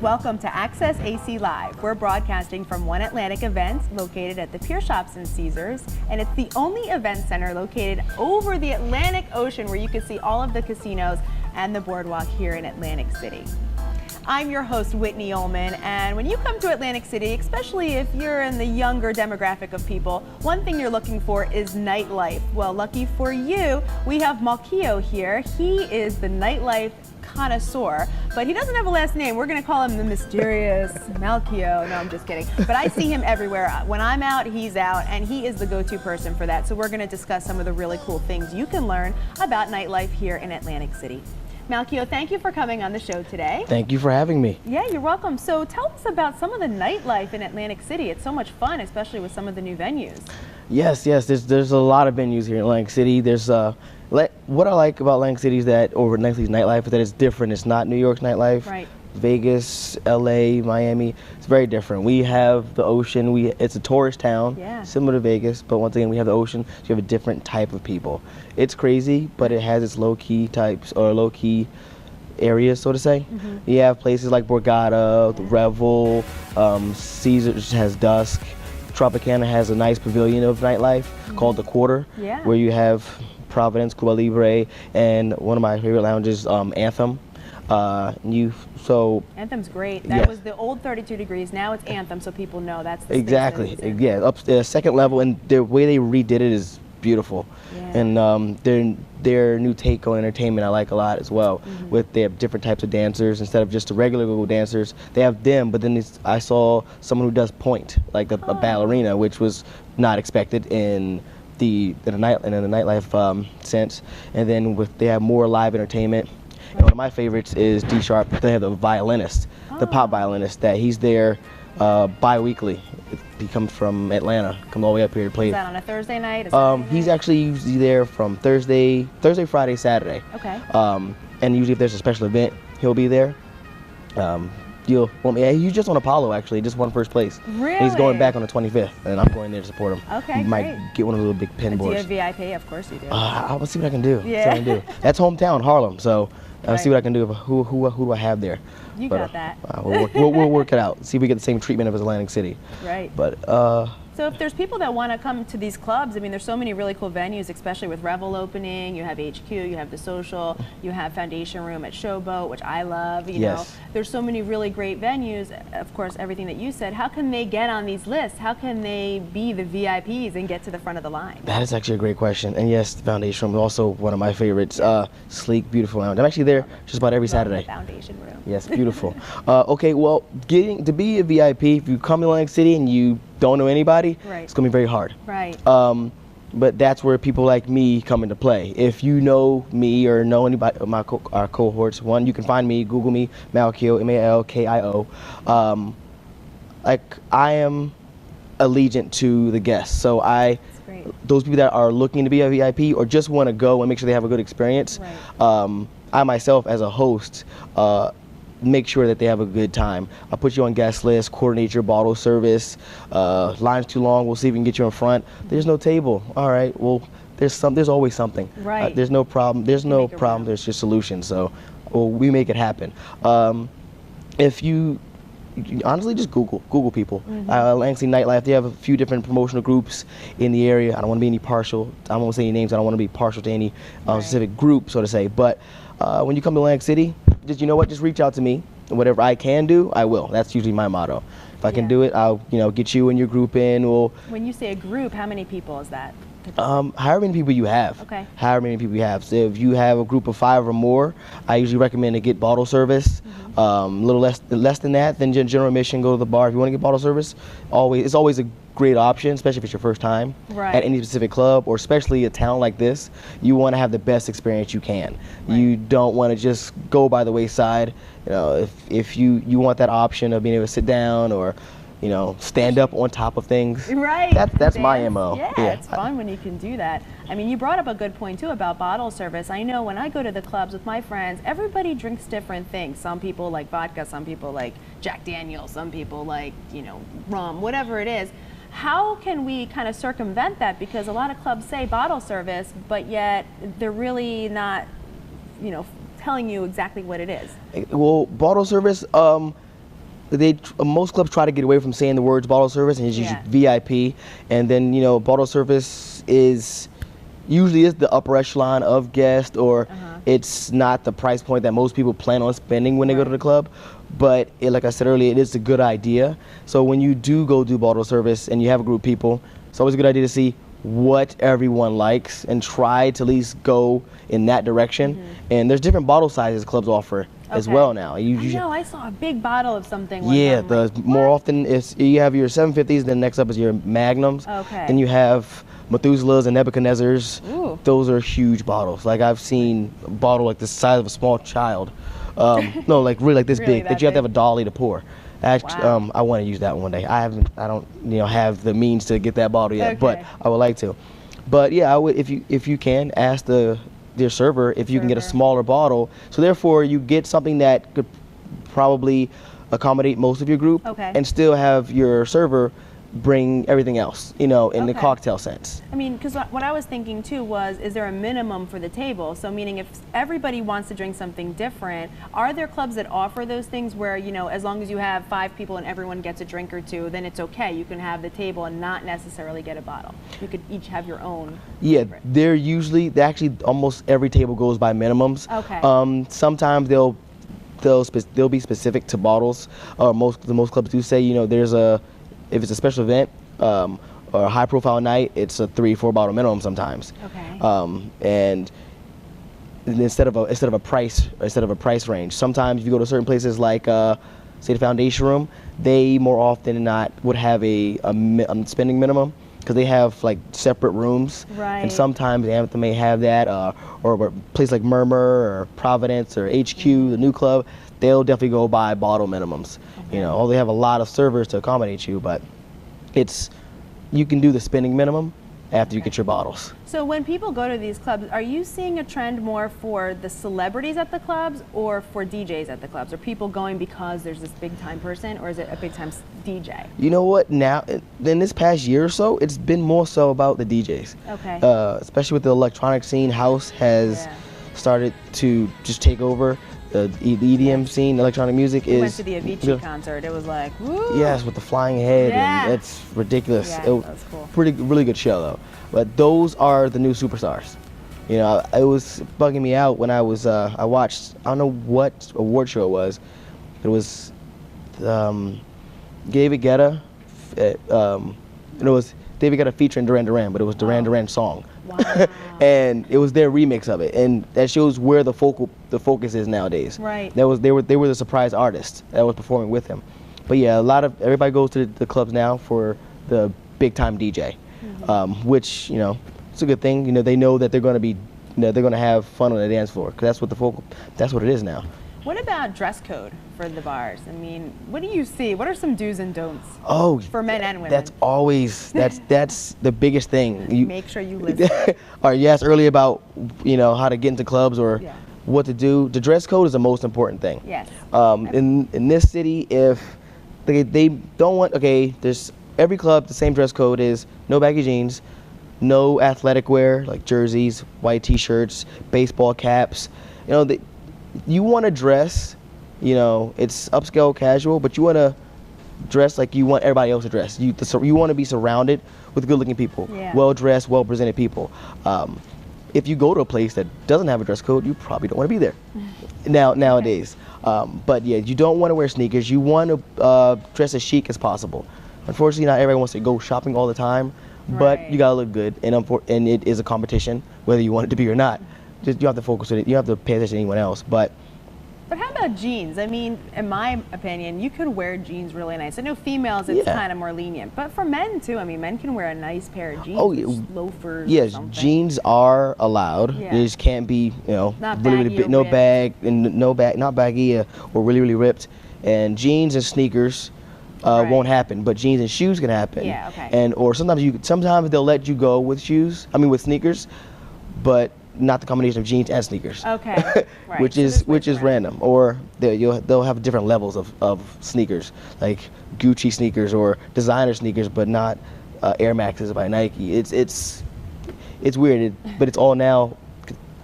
Welcome to Access AC Live. We're broadcasting from One Atlantic Events located at the Pier Shops in Caesars, and it's the only event center located over the Atlantic Ocean where you can see all of the casinos and the boardwalk here in Atlantic City. I'm your host, Whitney Ullman, and when you come to Atlantic City, especially if you're in the younger demographic of people, one thing you're looking for is nightlife. Well, lucky for you, we have Malkio here. He is the nightlife connoisseur, but he doesn't have a last name. We're going to call him the mysterious Malkio. No, I'm just kidding. But I see him everywhere. When I'm out, he's out, and he is the go-to person for that. So we're going to discuss some of the really cool things you can learn about nightlife here in Atlantic City. Malkio, thank you for coming on the show today. Thank you for having me. Yeah, you're welcome. So tell us about some of the nightlife in Atlantic City. It's so much fun, especially with some of the new venues. Yes, there's a lot of venues here in Atlantic City. There's what I like about Atlantic City is that over Atlantic City's nightlife is that it's different. It's not New York's nightlife. Right. Vegas, LA, Miami, it's very different. We have the ocean, it's a tourist town, yeah, similar to Vegas, but once again we have the ocean, so you have a different type of people. It's crazy, but it has its low-key types, or low-key areas, so to say. Mm-hmm. You have places like Borgata, the Revel, Caesars has Dusk, Tropicana has a nice pavilion of nightlife called the Quarter, where you have Providence, Cuba Libre, and one of my favorite lounges, Anthem. Anthem's great. That was the old 32 Degrees. Now it's Anthem, so people know that's the exactly. Yeah, up the second level, and the way they redid it is beautiful. Yeah. And their new take on entertainment I like a lot as well. Mm-hmm. With they have different types of dancers instead of just the regular go dancers. They have them, but then I saw someone who does point, like a ballerina, which was not expected in the nightlife sense. And then they have more live entertainment. And one of my favorites is D Sharp. They have the violinist, the pop violinist, that he's there bi-weekly. He comes from Atlanta, come all the way up here to play. Is that on a Thursday night? He's actually usually there from Thursday, Friday, Saturday. Okay. And usually if there's a special event, he'll be there. He's just on Apollo actually, just won first place. Really? And he's going back on the 25th, and I'm going there to support him. Okay, you might get one of the little big pin boards. Do you have VIP? Of course you do. I'll see what I can do. Yeah. That's hometown, Harlem, so I'll see what I can do. Who do I have there? You got that. We'll work it out. See if we get the same treatment as Atlantic City. Right. But so if there's people that want to come to these clubs, I mean, there's so many really cool venues, especially with Revel opening. You have HQ, you have The Social, you have Foundation Room at Showboat, which I love. You know, there's so many really great venues. Of course, everything that you said. How can they get on these lists? How can they be the VIPs and get to the front of the line? That is actually a great question. And yes, the Foundation Room is also one of my favorites. Sleek, beautiful lounge. I'm actually there just about every Saturday. The Foundation Room. Yes, beautiful. Okay, well, getting to be a VIP, if you come to Atlantic City and you don't know anybody, it's going to be very hard. Right. But that's where people like me come into play. If you know me or know anybody, our cohorts, you can find me, Google me, Malkio, Malkio. I am allegiant to the guests. So those people that are looking to be a VIP or just want to go and make sure they have a good experience, I myself as a host, make sure that they have a good time. I'll put you on guest list, coordinate your bottle service. Line's too long, we'll see if we can get you in front. There's no table. All right, well, there's always something. Right. There's no problem. There's just solutions. So we make it happen. If you honestly just Google people. Atlantic City Nightlife, they have a few different promotional groups in the area. I don't want to be any partial. I won't say any names. I don't want to be partial to any specific group, so to say. But when you come to Atlantic City, just reach out to me. Whatever I can do, I will. That's usually my motto. If I can do it, I'll get you and your group in. When you say a group, how many people is that? However many people you have. Okay. However many people you have. So if you have a group of 5 or more, I usually recommend to get bottle service. A little less than that, then general admission, go to the bar. If you want to get bottle service, it's always a great option, especially if it's your first time at any specific club, or especially a town like this. You want to have the best experience you can. You don't want to just go by the wayside. If you want that option of being able to sit down or stand up on top of things. Right. That's my MO. Yeah, it's fun when you can do that. I mean, you brought up a good point too about bottle service. I know when I go to the clubs with my friends, everybody drinks different things. Some people like vodka, some people like Jack Daniels, some people like, rum, whatever it is. How can we kind of circumvent that? Because a lot of clubs say bottle service, but yet they're really not, telling you exactly what it is. Well, bottle service, most clubs try to get away from saying the words bottle service and it's usually VIP, and then bottle service is usually the upper echelon of guest, or it's not the price point that most people plan on spending when they go to the club. But like I said earlier, it is a good idea. So when you do go do bottle service and you have a group of people, it's always a good idea to see what everyone likes and try to at least go in that direction. And there's different bottle sizes clubs offer as well now. I know, I saw a big bottle of something one yeah, time. more often you have your 750s, then next up is your Magnums. Then you have Methuselahs and Nebuchadnezzars. Ooh. Those are huge bottles. Like I've seen a bottle like the size of a small child. No, like really like this Really big that that you have to big? have a dolly to pour. Actually, Wow. I want to use that one day. I don't have the means to get that bottle yet, but Okay. I would like to. But yeah, I would if you can ask their server if you can get a smaller bottle. So therefore you get something that could probably accommodate most of your group and still have your server bring everything else, in the cocktail sense. I mean, because what I was thinking too was, is there a minimum for the table? So meaning if everybody wants to drink something different, are there clubs that offer those things where, as long as you have 5 people and everyone gets a drink or two, then it's okay. You can have the table and not necessarily get a bottle. You could each have your own. Yeah, favorite. they actually almost every table goes by minimums. Okay. Sometimes they'll be specific to bottles. Most clubs do say, if it's a special event or a high-profile night, it's a 3-4 bottle minimum sometimes. Okay. And instead of a price range, sometimes if you go to certain places like say the Foundation Room, they more often than not would have a spending minimum because they have like separate rooms. Right. And sometimes Anthem may have that, or a place like Murmur or Providence or HQ, the new club, they'll definitely go by bottle minimums. Although they have a lot of servers to accommodate you, but you can do the spending minimum after you get your bottles. So when people go to these clubs, are you seeing a trend more for the celebrities at the clubs or for DJs at the clubs? Are people going because there's this big time person, or is it a big time DJ? You know what? Now, in this past year or so, it's been more so about the DJs. Okay. Especially with the electronic scene, house has started to just take over. The EDM scene, electronic music We went to the Avicii concert. It was like, woo! Yes, with the flying head, and it's ridiculous. Yeah, that was cool. Really good show though. But those are the new superstars. It was bugging me out when I watched, I don't know what award show it was. It was David Guetta. It was David Guetta featuring Duran Duran, but it was Duran Duran's song. Wow. And it was their remix of it, and that shows where the focus is nowadays. Right. They were the surprise artist that was performing with him. But yeah, everybody goes to the clubs now for the big time DJ, which it's a good thing. They know that they're going to be, they're going to have fun on the dance floor because that's what it is now. What about dress code for the bars? I mean, what do you see? What are some do's and don'ts? Oh, for men and women. That's always that's the biggest thing. Make sure you listen. Or you asked earlier about how to get into clubs or what to do. The dress code is the most important thing. Yes. In this city, if they don't want, there's every club the same dress code is no baggy jeans, no athletic wear like jerseys, white t-shirts, baseball caps. You want to dress, it's upscale casual, but you want to dress like you want everybody else to dress. You want to be surrounded with good-looking people, well-dressed, well-presented people. If you go to a place that doesn't have a dress code, you probably don't want to be there nowadays. But yeah, you don't want to wear sneakers. You want to dress as chic as possible. Unfortunately, not everyone wants to go shopping all the time, but you gotta look good, and it is a competition, whether you want it to be or not. Just you have to focus on it. You have to pay attention to anyone else. But how about jeans? I mean, in my opinion, you could wear jeans really nice. I know females, it's kind of more lenient, but for men too. I mean, men can wear a nice pair of jeans, loafers. Yes, or something. Jeans are allowed. Yeah. They just can't be, not really baggy or no ripped. bag and not baggy or really ripped. And jeans and sneakers won't happen, but jeans and shoes can happen. Yeah, okay. And or sometimes they'll let you go with with sneakers, but not the combination of jeans and sneakers. Okay. Right. which is random. Or they'll have different levels of sneakers, like Gucci sneakers or designer sneakers, but not Air Maxes by Nike. It's weird, but it's all now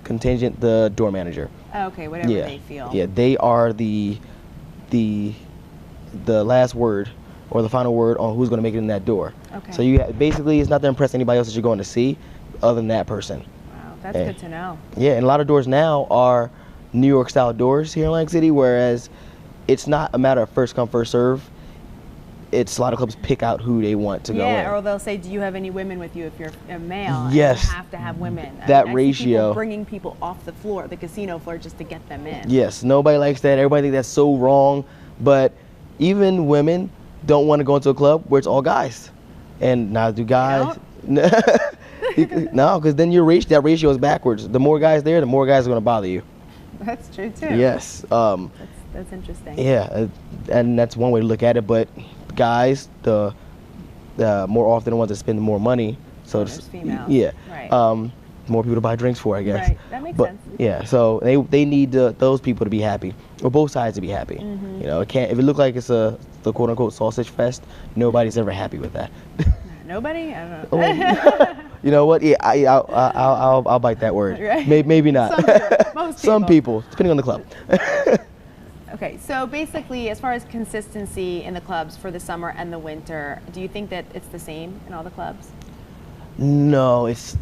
contingent the door manager. Okay, whatever they feel. Yeah, they are the the last word or the final word on who's going to make it in that door. Okay. So basically, it's not to impress anybody else that you're going to see other than that person. Wow, that's good to know. Yeah, and a lot of doors now are New York style doors here in Atlantic City, whereas it's not a matter of first come, first serve. It's a lot of clubs pick out who they want to go in. Yeah, or they'll say, do you have any women with you if you're a male? Yes. And you have to have women. That I see ratio. people bringing people off the floor, the casino floor, just to get them in. Yes, nobody likes that. Everybody thinks that's so wrong. But even women don't want to go into a club where it's all guys. And now do guys? No, because then that ratio is backwards. The more guys there, the more guys are going to bother you. That's true too. Yes. That's interesting. Yeah, and that's one way to look at it. But guys, the more often the ones that spend more money. So There's females. Yeah. Right. More people to buy drinks for, I guess. Right. That makes sense. Yeah. So they need those people to be happy, or both sides to be happy. Mm-hmm. You know, it can't. If it look like it's the quote unquote sausage fest, nobody's ever happy with that. Nobody? I don't know. Oh, you know what? Yeah, I'll bite that word. Right. Maybe not. Some people. Most Some people, depending on the club. Okay, so basically, as far as consistency in the clubs for the summer and the winter, do you think that it's the same in all the clubs? No, it's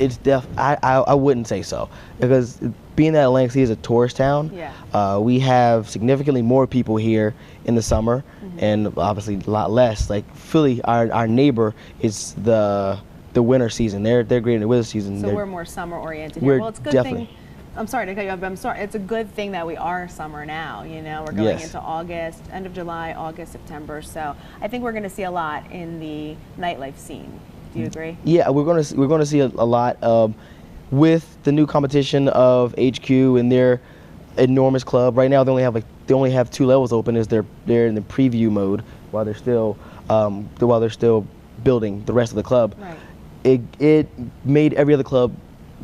I wouldn't say so, because being that Atlantic City is a tourist town, Yeah. We have significantly more people here in the summer, and obviously a lot less. Like Philly, our neighbor, is the winter season. They're great in the winter season. So we're more summer oriented we're here. Well, it's a good definitely. thing. I'm sorry to cut you off, but I'm sorry. It's a good thing that we are summer now. You know, we're going Yes. into August, end of July, August, September. So I think we're going to see a lot in the nightlife scene. Do you agree? Yeah, we're gonna see a lot with the new competition of HQ and their enormous club. Right now, they only have 2 levels open. As they're in the preview mode while they're still building the rest of the club. Right. It made every other club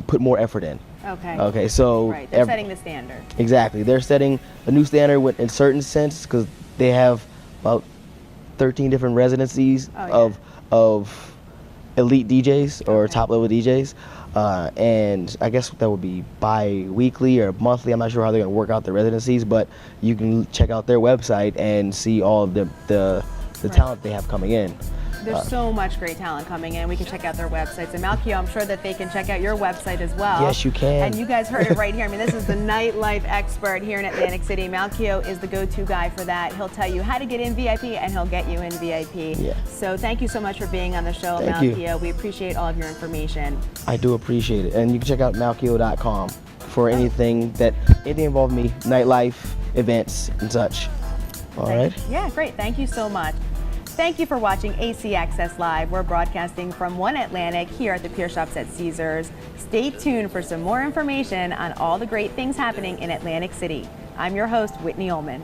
put more effort in. Okay. Okay, so Right. They're setting the standard. Exactly, they're setting a new standard in certain sense, because they have about 13 different residencies of elite DJs or top level DJs, and I guess that would be bi-weekly or monthly. I'm not sure how they're going to work out their residencies, but you can check out their website and see all of the talent they have coming in. There's so much great talent coming in. We can check out their websites. And Malkio, I'm sure that they can check out your website as well. Yes, you can. And you guys heard it right here. I mean, this is the nightlife expert here in Atlantic City. Malkio is the go-to guy for that. He'll tell you how to get in VIP, and he'll get you in VIP. Yeah. So thank you so much for being on the show, Thank Malkio. you. We appreciate all of your information. I do appreciate it. And you can check out malkio.com for anything involving me, nightlife, events, and such. All right? Yeah, great. Thank you so much. Thank you for watching AC Access Live. We're broadcasting from One Atlantic here at the Pier Shops at Caesars. Stay tuned for some more information on all the great things happening in Atlantic City. I'm your host, Whitney Ullman.